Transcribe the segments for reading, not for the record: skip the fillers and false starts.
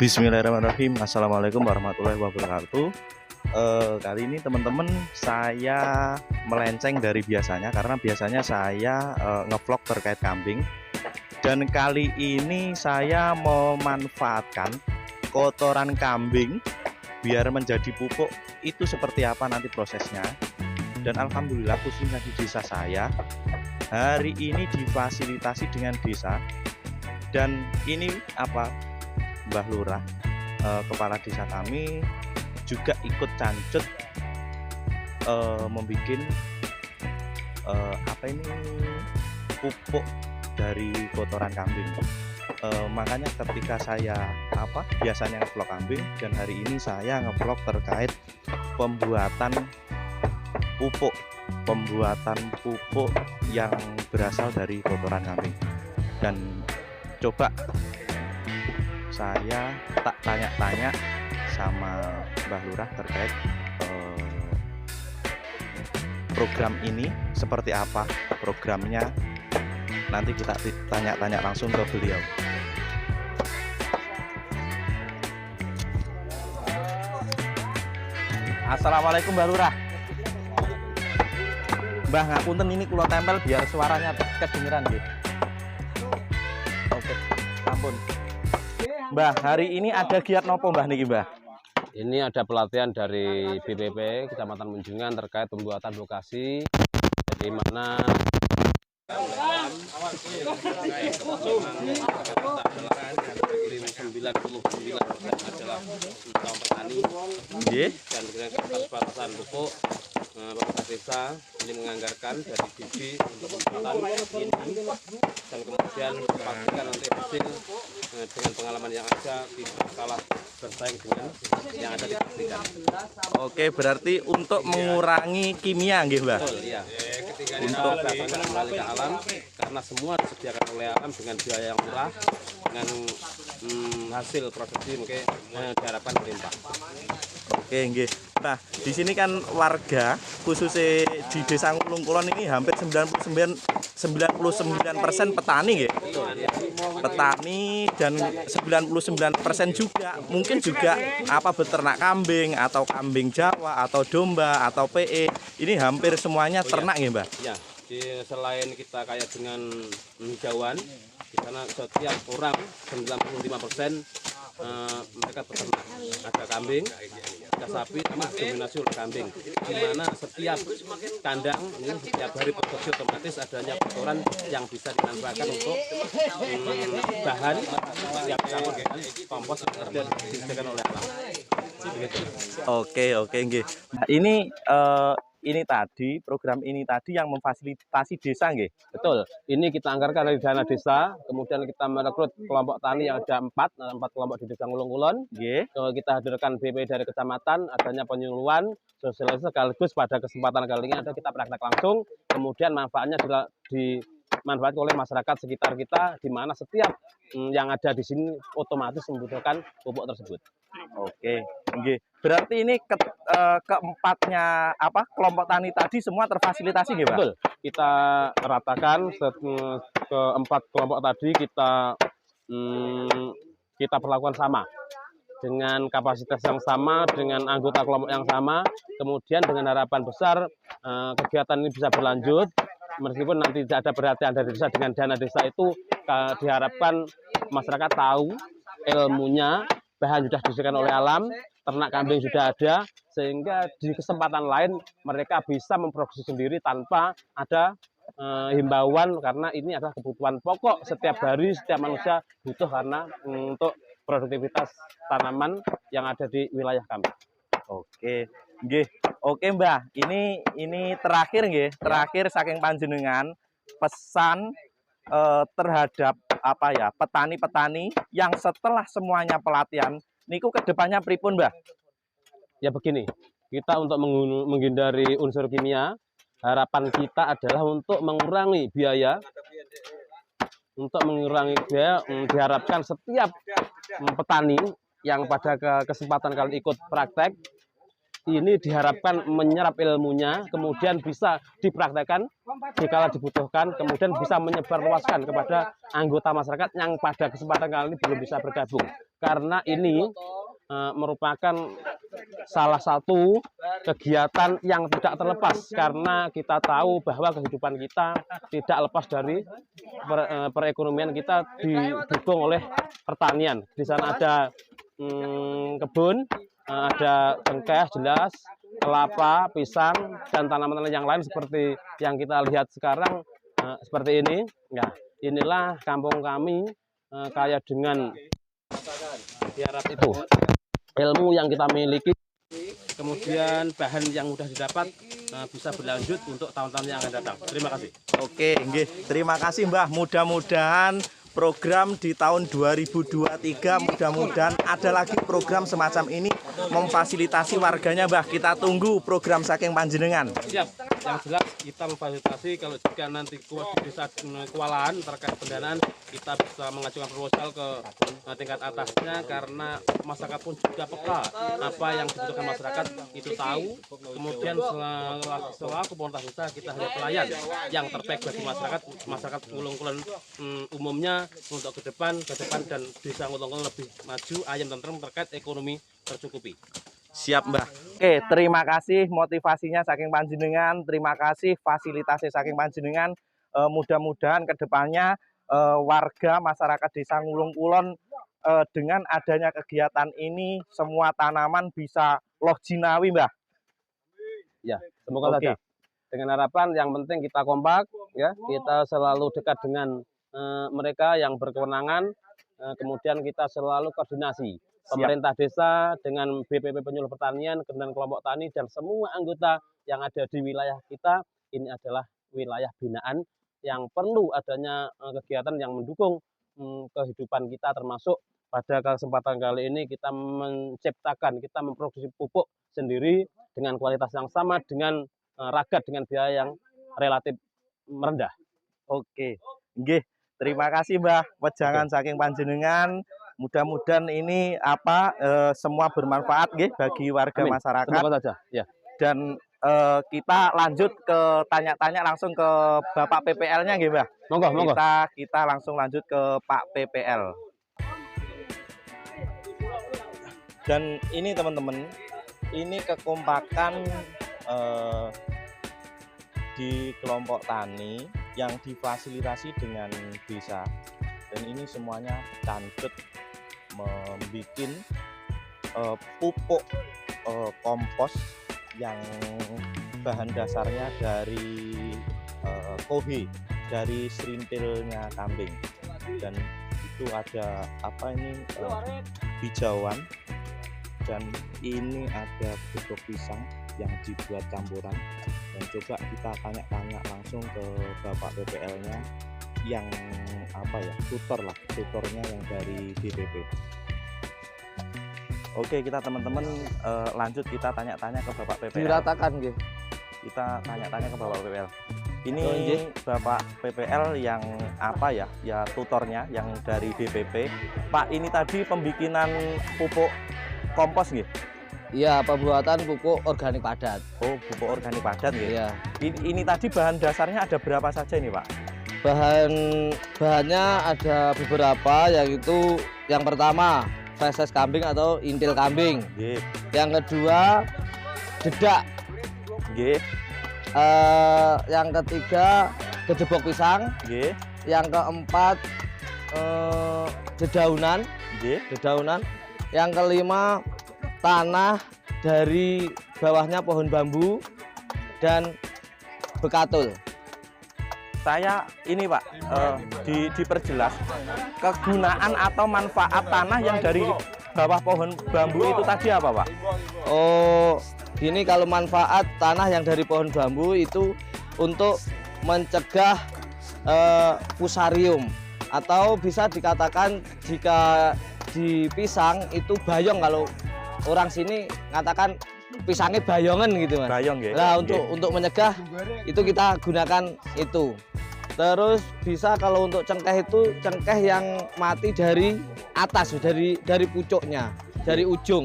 Bismillahirrahmanirrahim. Assalamualaikum warahmatullahi wabarakatuh. Kali ini teman-teman saya melenceng dari biasanya karena biasanya saya ngevlog terkait kambing. Dan kali ini saya memanfaatkan kotoran kambing biar menjadi pupuk. Itu seperti apa nanti prosesnya. Dan alhamdulillah khususnya di desa saya hari ini difasilitasi dengan desa. Dan ini Mbah Lurah, kepala desa kami juga ikut cancut membuat pupuk dari kotoran kambing. Makanya ketika saya biasanya ngevlog kambing dan hari ini saya ngevlog terkait pembuatan pupuk yang berasal dari kotoran kambing. Dan coba saya tak tanya-tanya sama Mbah Lurah terkait program ini seperti apa programnya. Nanti kita tanya-tanya langsung ke beliau. Assalamualaikum Mbah Lurah. Mbah ngapunten ini kula tempel biar suaranya kedengeran nggih. Oke, ampun. Mbah, hari ini ada giat nopo Mbah niki Mbah? Ini ada pelatihan dari BPP Kecamatan Menjungan terkait pembuatan lokasi di mana adalah petani dan dengan keterbatasan pupuk. Pemerintah desa ini menganggarkan dari bibit untuk pembuatan ini dan kemudian pastikan nanti hasil dengan pengalaman yang ada tidak kalah bersaing dengan yang ada dipastikan. Oke, berarti untuk mengurangi kimia nggih Mbah? Betul, iya. Untuk datangkan kembali ke alam karena semua disediakan oleh alam dengan biaya yang murah dengan hasil produksi mungkin diharapkan berlimpah. Oke, nggih. Nah, di sini kan warga khususnya di Desa Ngulung Kulon ini hampir 99% petani nggih. Petani dan 99% juga mungkin juga beternak kambing atau kambing Jawa atau domba atau PE. Ini hampir semuanya ternak nggih, Mbah. Ya, selain kita kaya dengan hijauan, di sana setiap orang 95% mereka beternak. Ada kambing, ada sapi, dominasi oleh kambing. Di mana setiap kandang ini setiap hari produksi otomatis adanya kotoran yang bisa dimanfaatkan untuk bahan yang sama dengan kompos yang disediakan oleh alam. Oke, nggih. Ini tadi program ini tadi yang memfasilitasi desa nggih. Betul. Ini kita anggarkan dari dana desa, kemudian kita merekrut kelompok tani yang ada 4 kelompok di Desa Ngulung Kulon. Nggih. Kita hadirkan BP dari kecamatan, adanya penyuluhan, sosialisasi sekaligus pada kesempatan kali ini ada kita praktek langsung, kemudian manfaatnya dimanfaatkan oleh masyarakat sekitar kita, di mana setiap yang ada di sini otomatis membutuhkan pupuk tersebut. Oke, nggih. Berarti ini keempatnya kelompok tani tadi semua terfasilitasi nggih, Pak? Betul. Kita ratakan keempat kelompok tadi kita perlakukan sama dengan kapasitas yang sama, dengan anggota kelompok yang sama, kemudian dengan harapan besar kegiatan ini bisa berlanjut. Meskipun nanti tidak ada perhatian dari desa dengan dana desa itu, diharapkan masyarakat tahu ilmunya, bahan sudah disediakan oleh alam, ternak kambing sudah ada, sehingga di kesempatan lain mereka bisa memproduksi sendiri tanpa ada himbauan, karena ini adalah kebutuhan pokok setiap hari, setiap manusia butuh karena untuk produktivitas tanaman yang ada di wilayah kami. Oke, nggih. Oke, Mbah. Ini terakhir nggih, terakhir saking panjenengan pesan terhadap petani-petani yang setelah semuanya pelatihan niku kedepannya pripun, Mbah? Ya begini, kita untuk menghindari unsur kimia, harapan kita adalah untuk mengurangi biaya. Untuk mengurangi biaya, diharapkan setiap petani yang pada kesempatan kali ikut praktek ini diharapkan menyerap ilmunya, kemudian bisa dipraktekkan jika dibutuhkan, kemudian bisa menyebarluaskan kepada anggota masyarakat yang pada kesempatan kali ini belum bisa bergabung. Karena ini merupakan salah satu kegiatan yang tidak terlepas, karena kita tahu bahwa kehidupan kita tidak lepas dari perekonomian kita didukung oleh pertanian. Di sana ada kebun, ada cengkeh jelas, kelapa, pisang, dan tanaman-tanaman yang lain seperti yang kita lihat sekarang seperti ini. Ya, inilah kampung kami kaya dengan biarat itu. Ilmu yang kita miliki, kemudian bahan yang mudah didapat bisa berlanjut untuk tahun-tahun yang akan datang. Terima kasih. Oke, nggih. Terima kasih Mbah. Mudah-mudahan program di tahun 2023 mudah-mudahan ada lagi program semacam ini memfasilitasi warganya, Mbah. Kita tunggu program saking panjenengan. Siap. Yang jelas kita memfasilitasi kalau jika nanti di desa kewalahan terkait pendanaan, kita bisa mengajukan proposal ke tingkat atasnya, karena masyarakat pun juga peka apa yang dibutuhkan masyarakat itu tahu. Kemudian selaku pemerintah desa kita hanya pelayan yang terbaik bagi masyarakat Ngulung-Kulon umumnya untuk ke depan dan desa Ngulung-Kulon lebih maju, ayam tentrem terkait ekonomi tercukupi. Siap, Mbah. Oke, terima kasih motivasinya saking panjenengan, terima kasih fasilitasnya saking panjenengan. Mudah-mudahan kedepannya warga masyarakat desa Ngulung-Kulon dengan adanya kegiatan ini semua tanaman bisa loh jinawi, Mbah. Ya, semoga saja. Dengan harapan yang penting kita kompak, ya, kita selalu dekat dengan mereka yang berkewenangan, kemudian kita selalu koordinasi. Pemerintah desa dengan BPP Penyuluh Pertanian, kemudian kelompok tani, dan semua anggota yang ada di wilayah kita, ini adalah wilayah binaan yang perlu adanya kegiatan yang mendukung kehidupan kita, termasuk pada kesempatan kali ini kita kita memproduksi pupuk sendiri dengan kualitas yang sama, dengan ragat dengan biaya yang relatif rendah. Oke, nggih. Terima kasih, Mbah. Wejangan saking panjenengan. Mudah-mudahan ini semua bermanfaat nggih bagi warga Amin. masyarakat. Semoga saja. Ya. Dan kita lanjut ke tanya-tanya langsung ke Bapak PPL-nya nggih, Mbah. Monggo. Kita langsung lanjut ke Pak PPL. Dan ini teman-teman, ini kekompakan di kelompok tani yang difasilitasi dengan desa. Dan ini semuanya candut membuat pupuk kompos yang bahan dasarnya dari kohe, dari serintilnya kambing. Dan itu ada hijauan, dan ini ada bedok pisang yang dibuat campuran. Dan coba kita tanya-tanya langsung ke Bapak PPL-nya yang tutornya yang dari DPP. Oke, kita teman-teman lanjut, kita tanya-tanya ke Bapak PPL. Diratakan gitu. Kita tanya-tanya ke Bapak PPL. Ini Bapak PPL yang ya tutornya yang dari DPP. Pak, ini tadi pembikinan pupuk kompos nggih? Iya, pembuatan pupuk organik padat. Oh, pupuk organik padat nggih. Iya. Ini tadi bahan dasarnya ada berapa saja ini, Pak? Bahannya ada beberapa, yaitu yang pertama feses kambing atau intil kambing. Nggih. Yang kedua dedak. Nggih. Yang ketiga gejebok pisang. Nggih. Yang keempat dedaunan. Nggih. Dedaunan. Yang kelima tanah dari bawahnya pohon bambu dan bekatul. Saya ini Pak, diperjelas kegunaan atau manfaat tanah yang dari bawah pohon bambu itu tadi apa, Pak? Oh, gini, kalau manfaat tanah yang dari pohon bambu itu untuk mencegah fusarium, atau bisa dikatakan jika di pisang itu bayong, kalau orang sini ngatakan pisangnya bayongan gitu, Mas. Bayong ya. Nah, untuk mencegah itu kita gunakan itu. Terus bisa kalau untuk cengkeh itu cengkeh yang mati dari atas, dari pucuknya, dari ujung.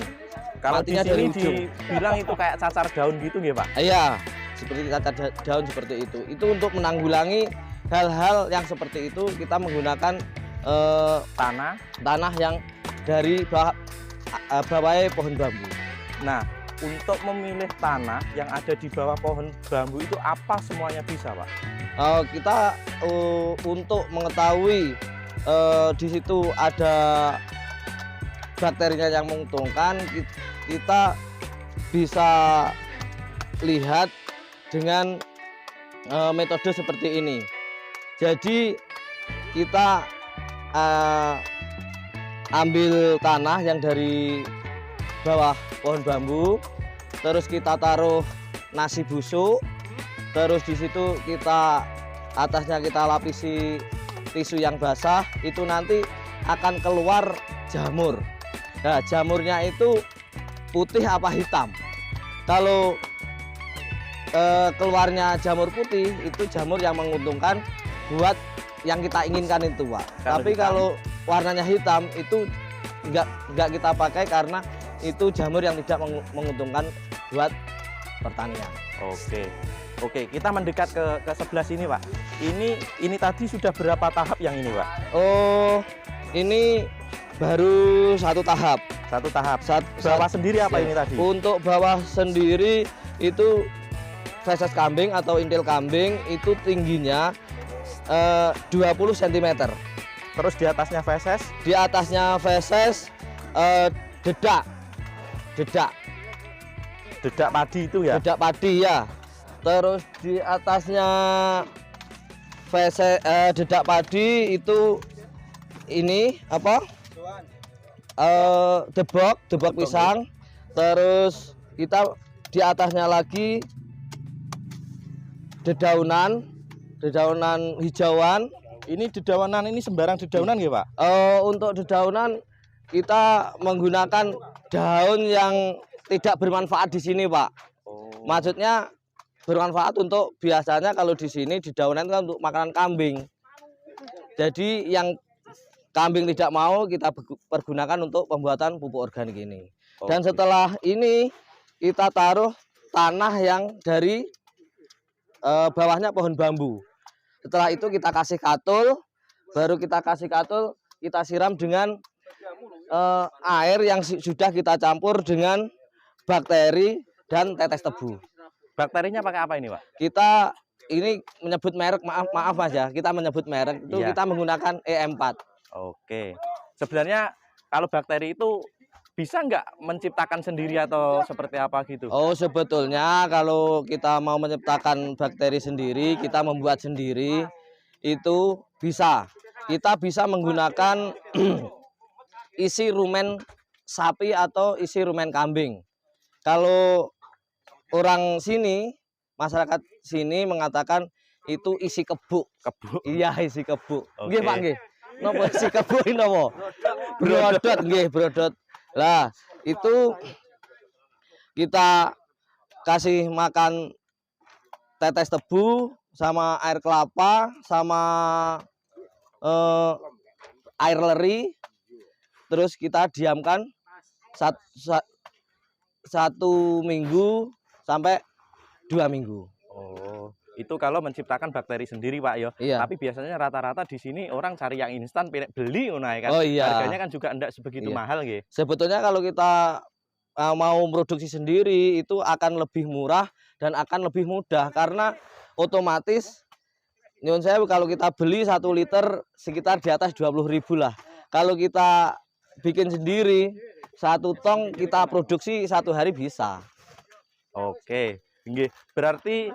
Kalau di matinya dari sini ujung. dibilang itu kayak cacar daun gitu nggih, Pak? Iya, seperti cacar daun seperti itu. Itu untuk menanggulangi hal-hal yang seperti itu, kita menggunakan tanah yang dari bawahnya pohon bambu. Nah, untuk memilih tanah yang ada di bawah pohon bambu itu apa semuanya bisa, Pak? Kita untuk mengetahui di situ ada bakterinya yang menguntungkan, kita bisa lihat dengan metode seperti ini. Jadi kita ambil tanah yang dari bawah pohon bambu, terus kita taruh nasi busuk, terus di situ kita atasnya kita lapisi tisu yang basah, itu nanti akan keluar jamur. Nah, jamurnya itu putih apa hitam. Kalau keluarnya jamur putih, itu jamur yang menguntungkan buat yang kita inginkan itu, Pak. Tapi kalau warnanya hitam itu nggak kita pakai karena itu jamur yang tidak menguntungkan buat pertanian. Oke, kita mendekat ke sebelah sini, Pak. Ini tadi sudah berapa tahap yang ini, Pak? Oh, ini baru satu tahap. Satu tahap. Bawah sendiri apa ini tadi? Untuk bawah sendiri itu feses kambing atau intil kambing itu tingginya 20 cm. Terus di atasnya feses? Di atasnya feses dedak padi itu ya? Dedak padi ya. Terus di atasnya feses dedak padi itu ini apa? Debok pisang. Terus kita di atasnya lagi dedaunan hijauan. Ini dedaunan ini sembarang dedaunan ya, Pak? Untuk dedaunan kita menggunakan daun yang tidak bermanfaat di sini, Pak. Maksudnya bermanfaat untuk biasanya kalau di sini dedaunan kan untuk makanan kambing. Jadi yang kambing tidak mau kita pergunakan untuk pembuatan pupuk organik ini. Dan setelah ini kita taruh tanah yang dari bawahnya pohon bambu. Setelah itu kita kasih katul, baru kita siram dengan air yang sudah kita campur dengan bakteri dan tetes tebu. Bakterinya pakai apa ini, Pak? Kita ini menyebut merek, maaf Mas ya, kita menyebut merek itu kita menggunakan E4. Oke, sebenarnya kalau bakteri itu bisa nggak menciptakan sendiri atau seperti apa gitu? Oh, sebetulnya kalau kita mau menciptakan bakteri sendiri, kita membuat sendiri, itu bisa. Kita bisa menggunakan isi rumen sapi atau isi rumen kambing. Kalau orang sini, masyarakat sini mengatakan itu isi kebuk. Kebuk? Iya, isi kebuk. Nggih, Pak, nggih. Napa isi kebuk ini napa? Brodot, nggih, brodot. Lah, itu kita kasih makan tetes tebu sama air kelapa sama air leri, terus kita diamkan 1 minggu sampai 2 minggu. Itu kalau menciptakan bakteri sendiri, Pak, ya. Iya. Tapi biasanya rata-rata di sini orang cari yang instan, beli kan. Oh iya. Harganya kan juga enggak sebegitu mahal, nggih. Sebetulnya kalau kita mau produksi sendiri itu akan lebih murah dan akan lebih mudah karena otomatis nyun sewu kalau kita beli 1 liter sekitar di atas 20.000 lah. Kalau kita bikin sendiri 1 tong kita produksi 1 hari bisa. Oke, nggih. Berarti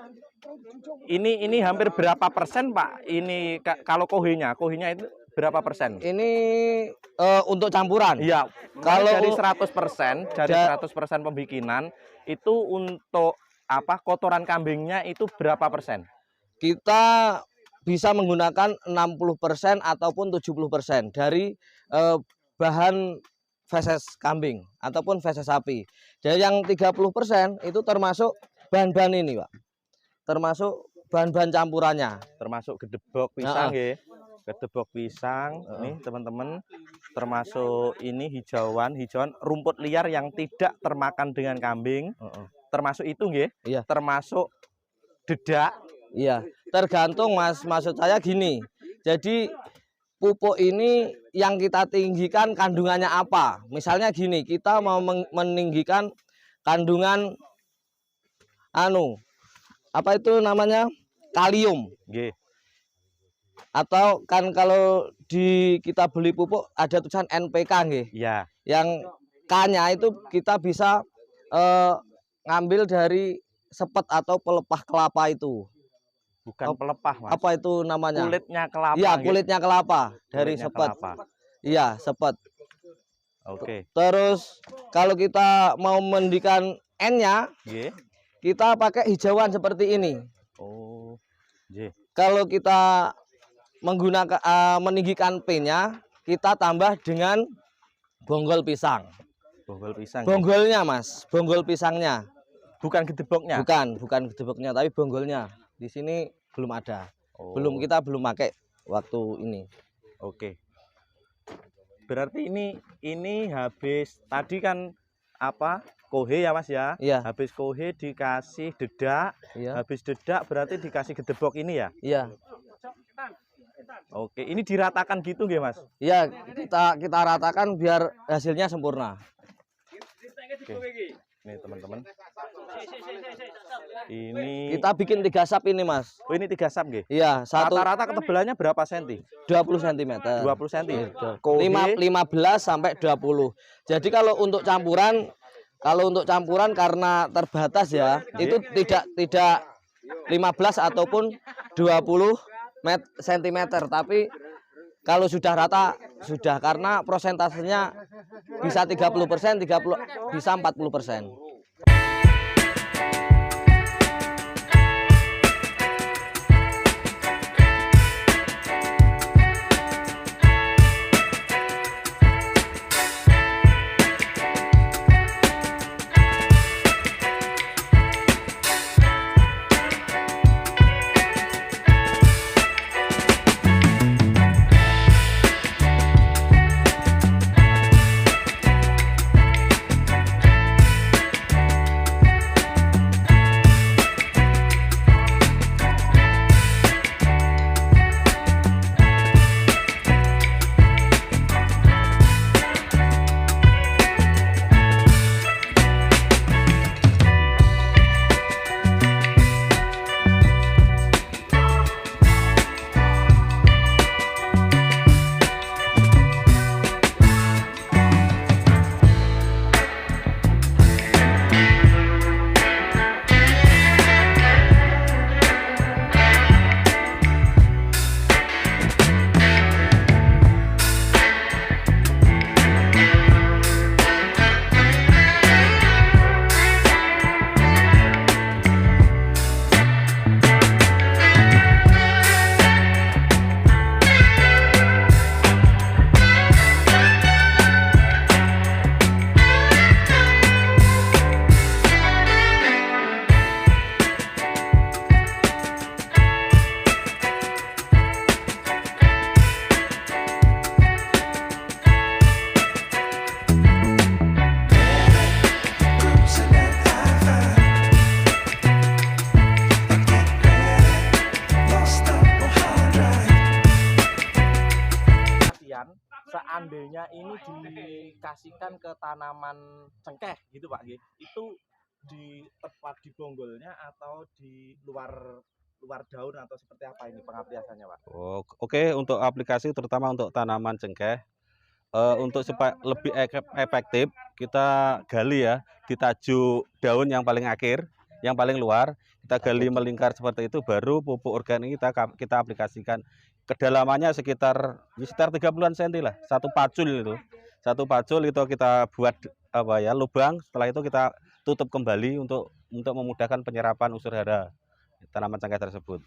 ini hampir berapa persen, Pak? Ini kalau kohenya itu berapa persen? Ini untuk campuran. Iya. Kalau dari 100%, dari 100% pembikinan itu untuk apa? Kotoran kambingnya itu berapa persen? Kita bisa menggunakan 60% ataupun 70% dari bahan feses kambing ataupun feses sapi. Jadi yang 30% itu termasuk bahan-bahan ini, Pak. Termasuk bahan-bahan campurannya. Termasuk gedebok pisang, nggih. Gedebok pisang nih, teman-teman. termasuk ini hijauan rumput liar yang tidak termakan dengan kambing. Termasuk itu nggih? Iya. Termasuk dedak. Iya, tergantung Mas. Maksud saya gini. Jadi pupuk ini yang kita tinggikan kandungannya apa? Misalnya gini, kita mau meninggikan kandungan apa itu namanya? Kalium. Nggih. Atau kan kalau kita beli pupuk ada tulisan NPK nggih. Iya. Yang K-nya itu kita bisa ngambil dari sepet atau pelepah kelapa itu. Bukan pelepah, Mas. Apa itu namanya? Kulitnya kelapa. Iya, nggih. kulitnya kelapa dari Kulitnya sepet. kelapa. Iya, sepet. Oke. Terus kalau kita mau mendikan N-nya, Nggih. kita pakai hijauan seperti ini. Oh. Nggih. Kalau kita menggunakan meninggikan P-nya, kita tambah dengan bonggol pisang. Bonggol pisang. Bonggolnya, Mas, bonggol pisangnya. Bukan gedeboknya. Bukan gedeboknya, tapi bonggolnya. Di sini belum ada. Oh. Kita belum pakai waktu ini. Oke. Berarti ini habis tadi kan apa? Kohe ya, Mas ya? Iya. Habis kohe dikasih dedak. Iya. Habis dedak berarti dikasih gedebok ini ya? Iya. Oke, ini diratakan gitu nggih, Mas? Iya, kita ratakan biar hasilnya sempurna. Oke. Nih, teman-teman. Ini Kita bikin 3 sap ini, Mas. Oh, ini 3 sap nggih? Iya, Rata-rata ketebalannya berapa senti? 20 cm. 20 cm. Iya, Kohe 15 sampai 20. Jadi kalau untuk campuran karena terbatas ya, itu tidak 15 ataupun 20 cm, tapi kalau sudah rata sudah, karena prosentasenya bisa 30%, bisa 40%. seandainya ini dikasihkan ke tanaman cengkeh gitu Pak, itu di tepat di bonggolnya atau di luar daun atau seperti apa ini pengapliasannya Pak? Oke, untuk aplikasi terutama untuk tanaman cengkeh, untuk supaya lebih efektif kita gali ya di tajuk daun yang paling akhir, yang paling luar, kita gali melingkar seperti itu, baru pupuk organik kita aplikasikan. Kedalamannya sekitar 30-an cm lah, satu pacul itu kita buat apa ya, lubang, setelah itu kita tutup kembali untuk memudahkan penyerapan unsur hara tanaman cengkeh tersebut.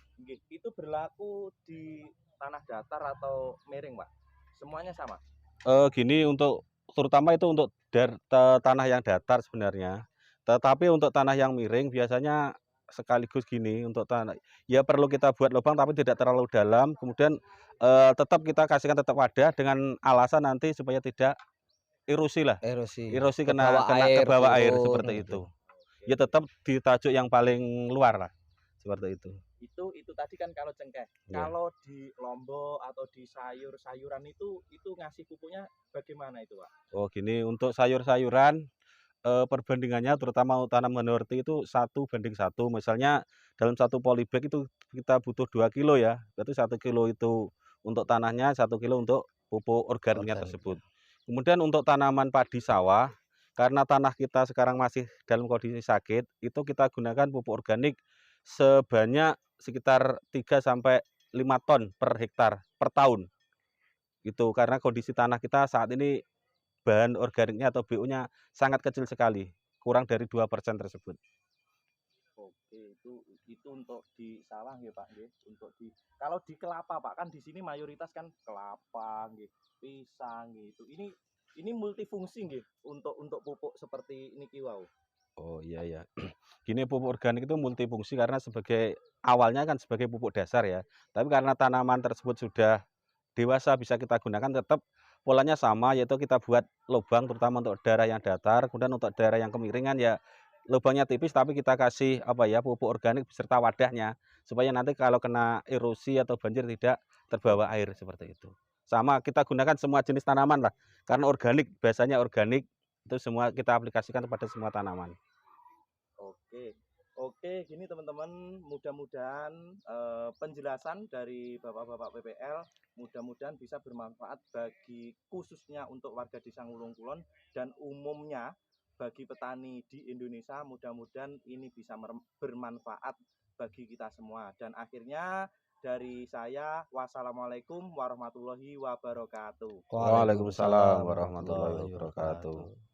Itu berlaku di tanah datar atau miring Pak? Semuanya sama? Gini, untuk terutama itu untuk tanah yang datar sebenarnya, tetapi untuk tanah yang miring biasanya sekaligus gini untuk tanah. Ya perlu kita buat lubang tapi tidak terlalu dalam. Kemudian tetap kita kasihkan tetap wadah dengan alasan nanti supaya tidak erosi lah. Erosi kena ke bawah air seperti itu. Ya tetap di tajuk yang paling luar lah. Seperti itu. Itu tadi kan kalau cengkeh. Ya. Kalau di lombok atau di sayur-sayuran itu ngasih pupuknya bagaimana itu, Pak? Oh gini, untuk sayur-sayuran perbandingannya terutama tanam horti itu 1:1. Misalnya dalam satu polybag itu kita butuh 2 kilo ya. Berarti 1 kilo itu untuk tanahnya, 1 kilo untuk pupuk organiknya tersebut. Kemudian untuk tanaman padi sawah, karena tanah kita sekarang masih dalam kondisi sakit, itu kita gunakan pupuk organik sebanyak sekitar 3-5 ton per hektar per tahun. Itu karena kondisi tanah kita saat ini bahan organiknya atau BU-nya sangat kecil sekali, kurang dari 2% tersebut. Oke, itu untuk di sawah ya Pak, nggih. Untuk kalau di kelapa Pak, kan di sini mayoritas kan kelapa nggih, pisang gitu. Ini multifungsi nggih untuk pupuk seperti niki wau. Oh iya ya. Gini, pupuk organik itu multifungsi karena sebagai awalnya kan sebagai pupuk dasar ya. Tapi karena tanaman tersebut sudah dewasa bisa kita gunakan, tetap polanya sama, yaitu kita buat lubang terutama untuk daerah yang datar, kemudian untuk daerah yang kemiringan ya lubangnya tipis tapi kita kasih pupuk organik beserta wadahnya supaya nanti kalau kena erosi atau banjir tidak terbawa air seperti itu. Sama kita gunakan semua jenis tanaman lah. Karena organik, biasanya organik itu semua kita aplikasikan kepada semua tanaman. Oke, gini teman-teman, mudah-mudahan penjelasan dari Bapak-bapak PPL mudah-mudahan bisa bermanfaat bagi khususnya untuk warga Desa Ngulung Kulon dan umumnya bagi petani di Indonesia. Mudah-mudahan ini bisa bermanfaat bagi kita semua. Dan akhirnya dari saya, wassalamualaikum warahmatullahi wabarakatuh. Waalaikumsalam warahmatullahi wabarakatuh.